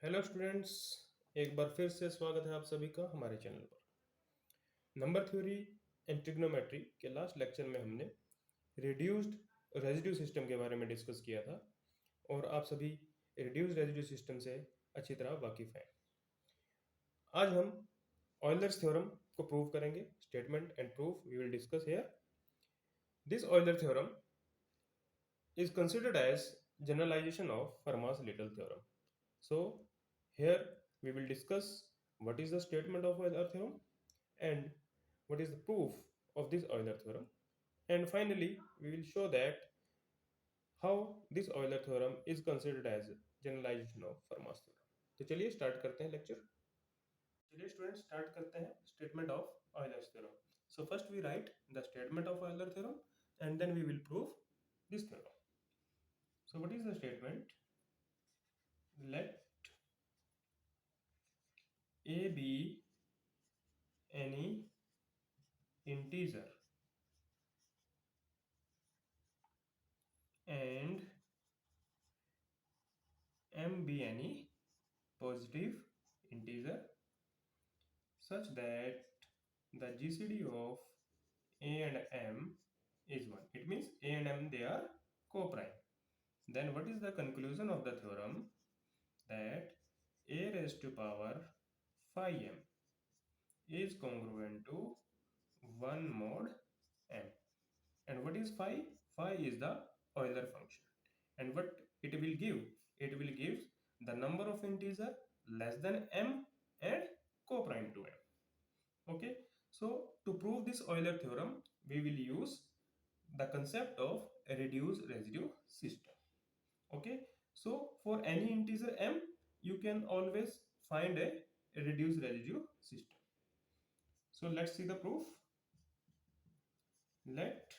Hello students. एक बार फिर से स्वागत है आप सभी का हमारे चैनल पर। नंबर थ्योरी एंड ट्रिग्नोमेट्री के लास्ट लेक्चर में हमने रिड्यूस्ड रेजिड्यू सिस्टम के बारे में डिस्कस किया था और आप सभी रिड्यूस्ड रेजिड्यू सिस्टम से अच्छी तरह वाकिफ हैं। आज हम ऑयलर्स थ्योरम को प्रूव करेंगे। Statement and proof we will discuss here. This Euler theorem is considered as generalization of Fermat's Little theorem. So here we will discuss what is the statement of Euler theorem and what is the proof of this Euler theorem, and finally we will show that how this Euler theorem is considered as generalization of Fermat's theorem. तो चलिए start करते हैं lecture. चलिए student start करते हैं statement of Euler's theorem. So first we write the statement of Euler theorem and then we will prove this theorem. So what is the statement? Let A be any integer and M be any positive integer such that the GCD of A and M is 1. It means A and M, they are co-prime. Then what is the conclusion of the theorem? That A raised to power phi m is congruent to 1 mod m. And what is phi? Phi is the Euler function. And what it will give? It will give the number of integer less than m and co-prime to m. Okay. So to prove this Euler theorem, we will use the concept of a reduced residue system. Okay. So for any integer m, you can always find a reduced residue system. So let's see the proof. Let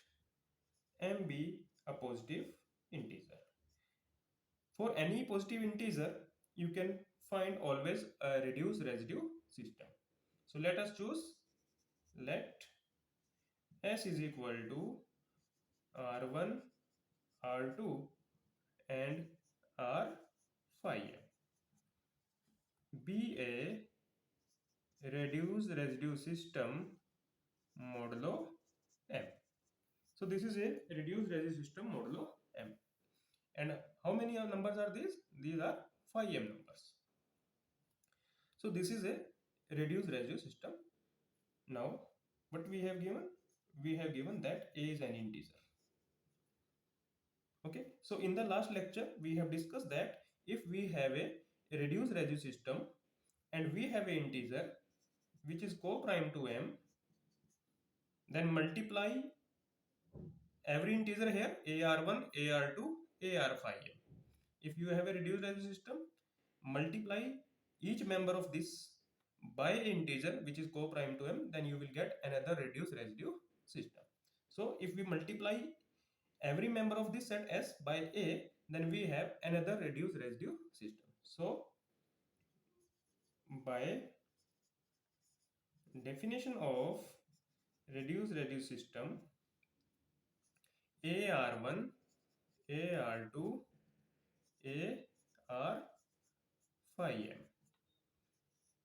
m be a positive integer. For any positive integer, you can find always a reduced residue system. So let us choose. Let S is equal to R1, R2 and R phi m be a reduced residue system modulo m. So this is a reduced residue system modulo m. And how many numbers are these? These are phi m numbers. So this is a reduced residue system. Now what we have given? We have given that A is an integer. Okay, so in the last lecture we have discussed that if we have a reduced residue system and we have an integer which is co-prime to m, then multiply every integer here AR1, AR2, AR phi m. If you have a reduced residue system, multiply each member of this by an integer which is co-prime to m, then you will get another reduced residue system. So if we multiply every member of this set S by A, then we have another reduced residue system. So by definition of reduced residue system, AR1, AR2, AR phi m.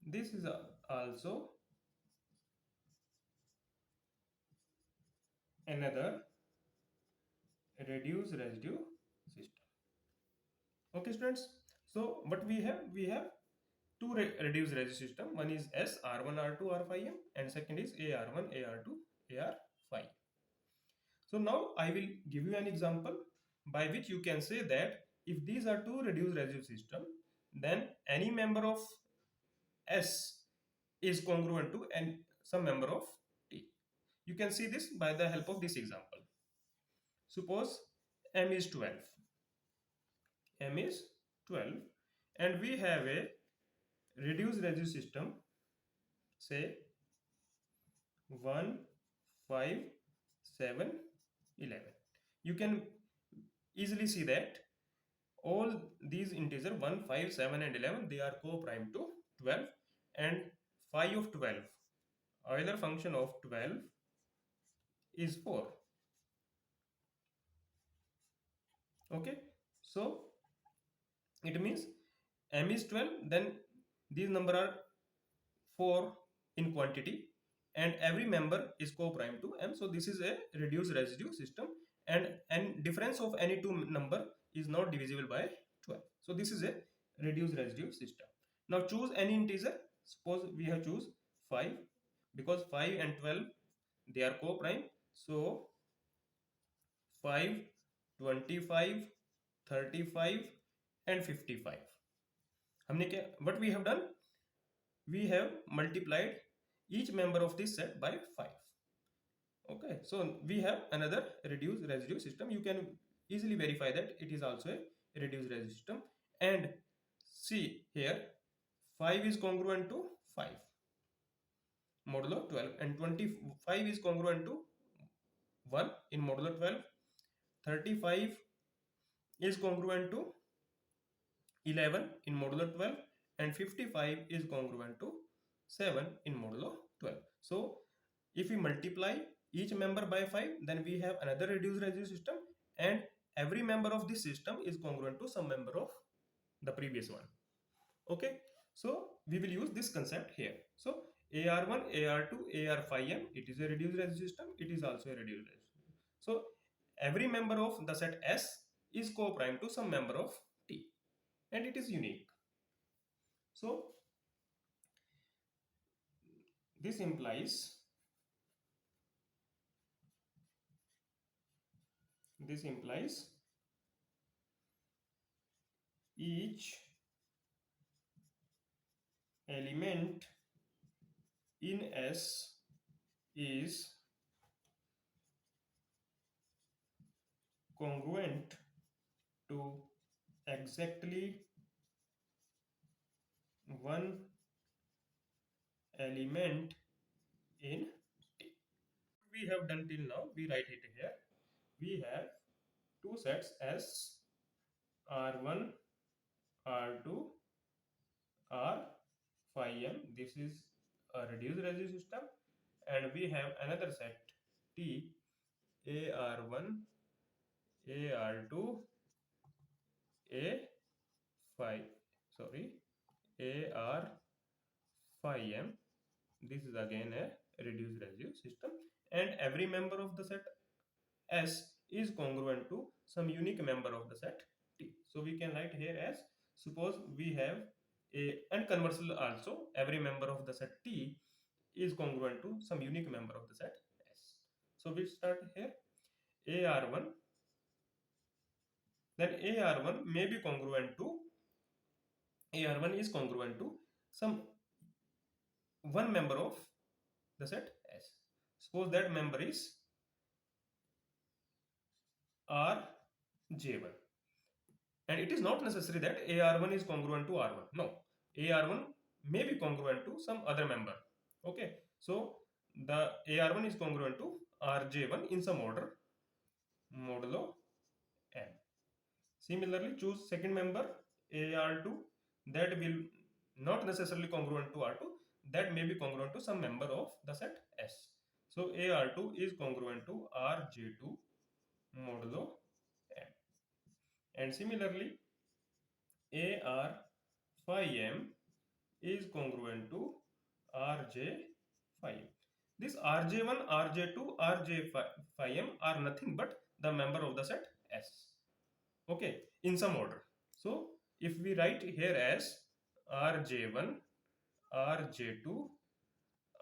This is also another reduced residue system. Okay, students. So what we have? We have two reduced residue system. One is S R1 R2 R phi m, and second is AR1 AR2 AR phi. So now I will give you an example by which you can say that if these are two reduced residue system, then any member of S is congruent to some member of T. You can see this by the help of this example. Suppose M is 12. M is 12 and we have a reduced residue system, say 1, 5, 7, 11. You can easily see that all these integer 1, 5, 7 and 11, they are co-prime to 12, and phi of 12, Euler function of 12 is 4. Okay, so it means m is 12, then these number are 4 in quantity, and every member is co-prime to m. So this is a reduced residue system, and difference of any two number is not divisible by 12. So this is a reduced residue system. Now choose any integer. Suppose we have choose 5, because 5 and 12 they are co-prime. So 5, 25, 35 and 55. हमने क्या, what we have done, we have multiplied each member of this set by 5. Okay, so we have another reduced residue system. You can easily verify that it is also a reduced residue system. And see here, 5 is congruent to 5 modulo 12, and 25 is congruent to 1 in modulo 12. 35 is congruent to 11 in modulo 12, and 55 is congruent to 7 in modulo 12. So if we multiply each member by 5, then we have another reduced residue system, and every member of this system is congruent to some member of the previous one. Okay, so we will use this concept here. So AR1, AR2, AR5M, it is a reduced residue system, it is also a reduced residue system. So every member of the set S is co-prime to some member of T, and it is unique. So this implies each element in S is congruent to exactly one element in T. We have done till now, we write it here. We have two sets S, R1, R2, R5M. This is a reduced residue system, and we have another set T, AR1, AR2, A5, sorry, AR5M. This is again a reduced residue system, and every member of the set S is congruent to some unique member of the set T. So we can write here as, suppose we have a, and conversely also, every member of the set T is congruent to some unique member of the set S. So we start here, AR1, then AR1 may be congruent to, AR1 is congruent to some one member of the set S. Suppose that member is RJ1, and it is not necessary that AR1 is congruent to R1. No, AR1 may be congruent to some other member. Okay, so the AR1 is congruent to RJ1 in some order modulo n. Similarly, choose second member AR2, that will not necessarily congruent to R2, that may be congruent to some member of the set S. So AR2 is congruent to RJ2 modulo n. And similarly, AR5M is congruent to RJ5M. This RJ1, RJ2, RJ5M are nothing but the member of the set S. Okay, in some order. So if we write here as RJ1, RJ2,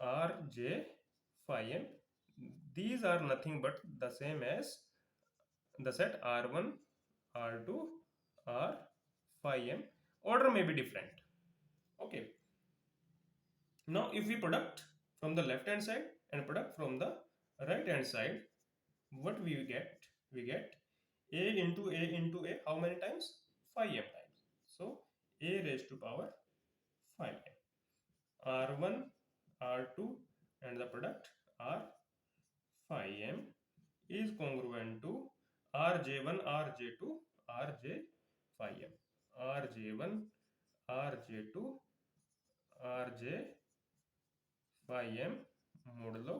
RJ5M, these are nothing but the same as the set R1, R2, R5M. Order may be different. Okay. Now if we product from the left hand side and product from the right hand side, what we get? We get A into A into A, how many times? 5m times. So A raised to power 5m. R1, R2 and the product R5M is congruent to RJ1, RJ2, RJ5M. RJ1, RJ2, RJ5M modulo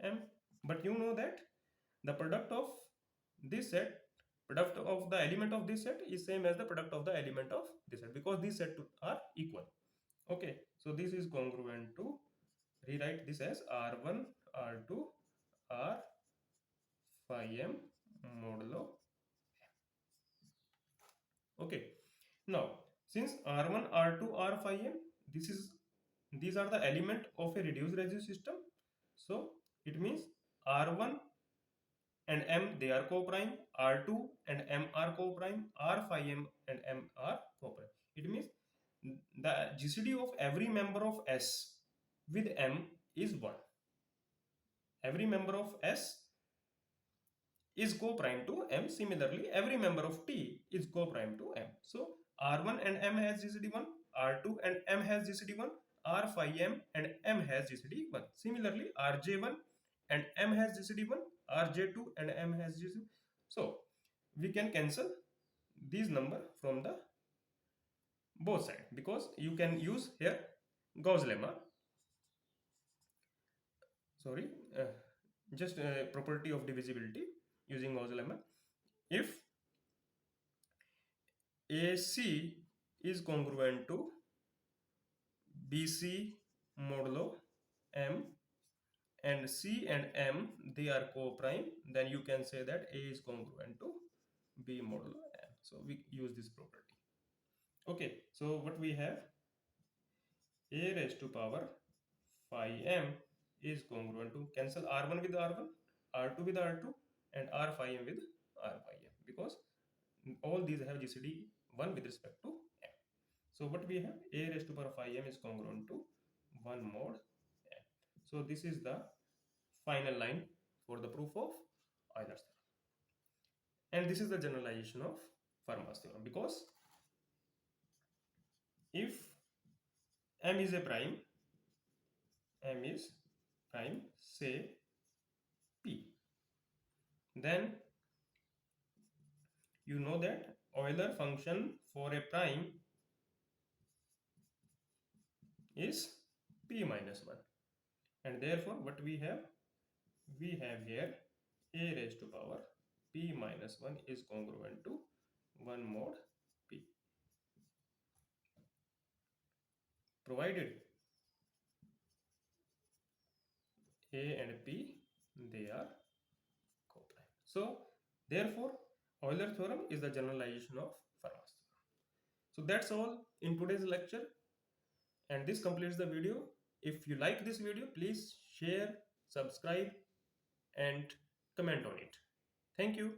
M. But you know that the product of this set product of the element of this set is same as the product of the element of this set, because these sets are equal. Okay, so this is congruent to rewrite this as R1 R2 R phi m modulo. Okay, now since R1 R2 R phi m, these are the element of a reduced residue system, so it means R1 and M they are co-prime, R2 and M are co-prime, R phi m and M are co-prime. It means the GCD of every member of S with M is 1. Every member of S is co-prime to M. Similarly, every member of T is co-prime to M. So R1 and M has GCD1, R2 and M has GCD1, R phi m and M has GCD1. Similarly, RJ1 and M has GCD1, RJ2 and M has GCD1. So we can cancel these number from the both sides, because you can use here Gauss lemma. Sorry, just property of divisibility using Gauss lemma. If AC is congruent to BC modulo M, and C and M they are co-prime, then you can say that A is congruent to B modulo M. So we use this property. Okay, so what we have, A raised to power phi m is congruent to cancel R1 with R1, R2 with R2 and R phi m with R phi m, because all these have GCD 1 with respect to M. So what we have, A raised to power phi m is congruent to 1 mod M. So this is the final line for the proof of Euler's theorem. And this is the generalization of Fermat's theorem, because if M is a prime, M is prime, say P, then you know that Euler function for a prime is P minus 1. And therefore what we have here A raised to power P minus 1 is congruent to 1 mod P, provided A and P they are co-prime. So therefore Euler theorem is the generalization of Fermat's theorem. So that's all in today's lecture, and this completes the video. If you like this video, please share, subscribe and comment on it. Thank you.